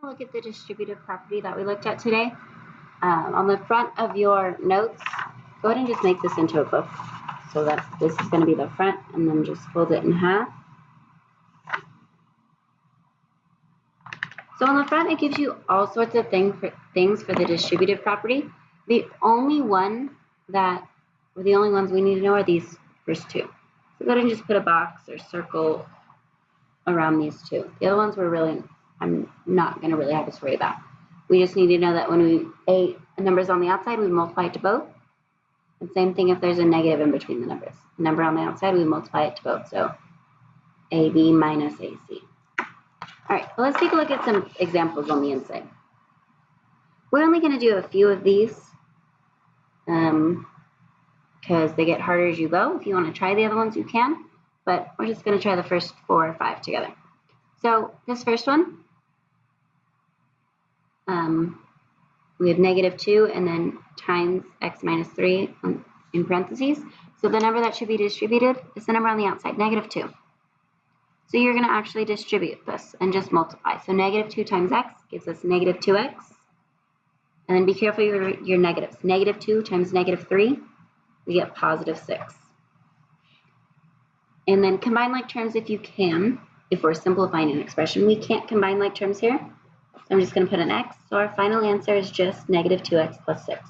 Look at the distributive property that we looked at today. On the front of your notes, go ahead and just make this into a book. So that this is going to be the front, and then just fold it in half. So on the front, it gives you all sorts of things for the distributive property. The only ones we need to know are these first two. So go ahead and just put a box or circle around these two. The other ones I'm not going to really have us worry about. We just need to know that when a number is on the outside, we multiply it to both. And same thing if there's a negative in between the numbers. A number on the outside, we multiply it to both. So AB minus AC. All right, well, let's take a look at some examples on the inside. We're only going to do a few of these because they get harder as you go. If you want to try the other ones, you can. But we're just going to try the first 4 or 5 together. So this first one, we have -2 and then times x minus 3 in parentheses. So the number that should be distributed is the number on the outside, -2. So you're going to actually distribute this and just multiply. So -2 times x gives us -2x. And then be careful your negatives. -2 times -3, we get +6. And then combine like terms if you can. If we're simplifying an expression, we can't combine like terms here. So I'm just going to put an x. So our final answer is just -2x plus 6.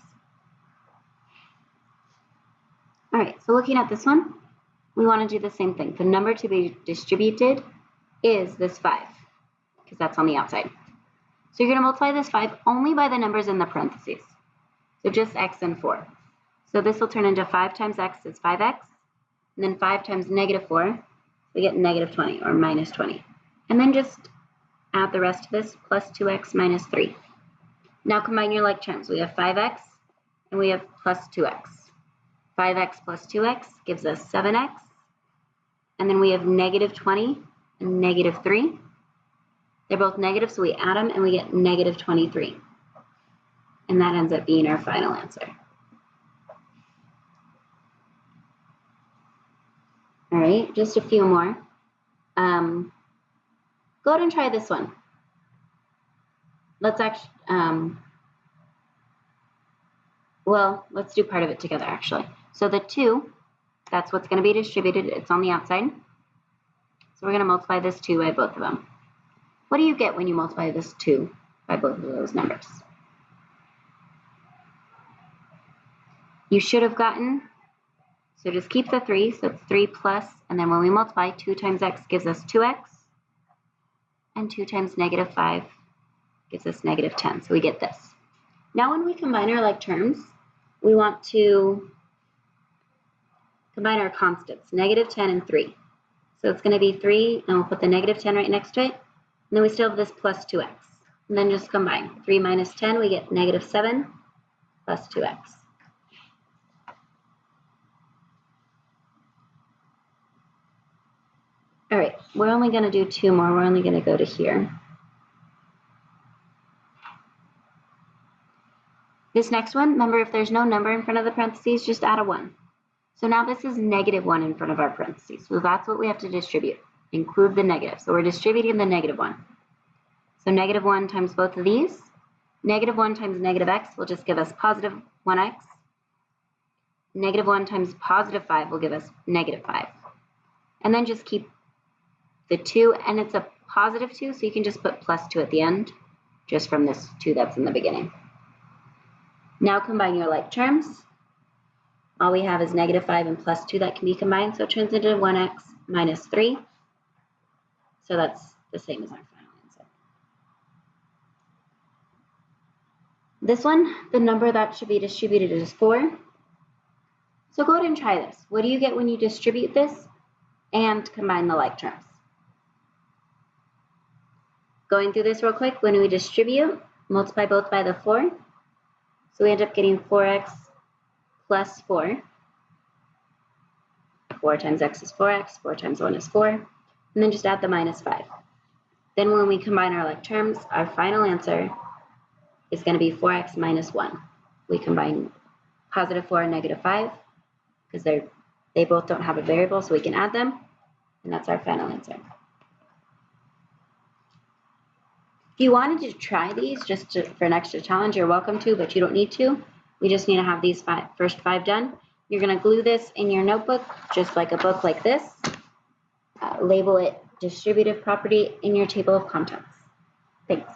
All right, so looking at this one, we want to do the same thing. The number to be distributed is this 5, because that's on the outside. So you're going to multiply this 5 only by the numbers in the parentheses. So just x and 4. So this will turn into 5 times x is 5x. And then 5 times -4, we get -20 or -20. And then just add the rest of this plus 2x minus 3. Now combine your like terms. We have 5x and we have plus 2x. 5x plus 2x gives us 7x. And then we have -20 and -3. They're both negative, so we add them and we get -23. And that ends up being our final answer. All right, just a few more. Go ahead and try this one. Let's actually, let's do part of it together actually. So the 2, that's what's going to be distributed. It's on the outside. So we're going to multiply this 2 by both of them. What do you get when you multiply this 2 by both of those numbers? You should have gotten, so just keep the 3, so it's 3 plus, and then when we multiply, 2 times x gives us 2x, and 2 times -5 gives us -10, so we get this. Now when we combine our like terms, we want to combine our constants, -10 and 3. So it's going to be 3, and we'll put the -10 right next to it, and then we still have this plus 2x. And then just combine. 3 minus 10, we get -7 plus 2x. All right, we're only going to do 2 more. We're only going to go to here. This next one, remember if there's no number in front of the parentheses, just add a 1. So now this is -1 in front of our parentheses. So that's what we have to distribute. Include the negative. So we're distributing the -1. So -1 times both of these. -1 times -x will just give us +1x. -1 times +5 will give us -5. And then just keep the 2, and it's a +2, so you can just put +2 at the end, just from this 2 that's in the beginning. Now combine your like terms. All we have is -5 and +2 that can be combined, so it turns into 1x minus 3. So that's the same as our final answer. This one, the number that should be distributed is 4. So go ahead and try this. What do you get when you distribute this and combine the like terms? Going through this real quick, when we distribute, multiply both by the 4. So we end up getting 4x plus 4. 4 times x is 4x, 4 times 1 is 4, and then just add the -5. Then when we combine our like terms, our final answer is going to be 4x minus 1. We combine +4 and -5 because they both don't have a variable, so we can add them, and that's our final answer. If you wanted to try these for an extra challenge, you're welcome to, but you don't need to. We just need to have these first 5 done. You're going to glue this in your notebook, just like a book like this. Label it distributive property in your table of contents. Thanks.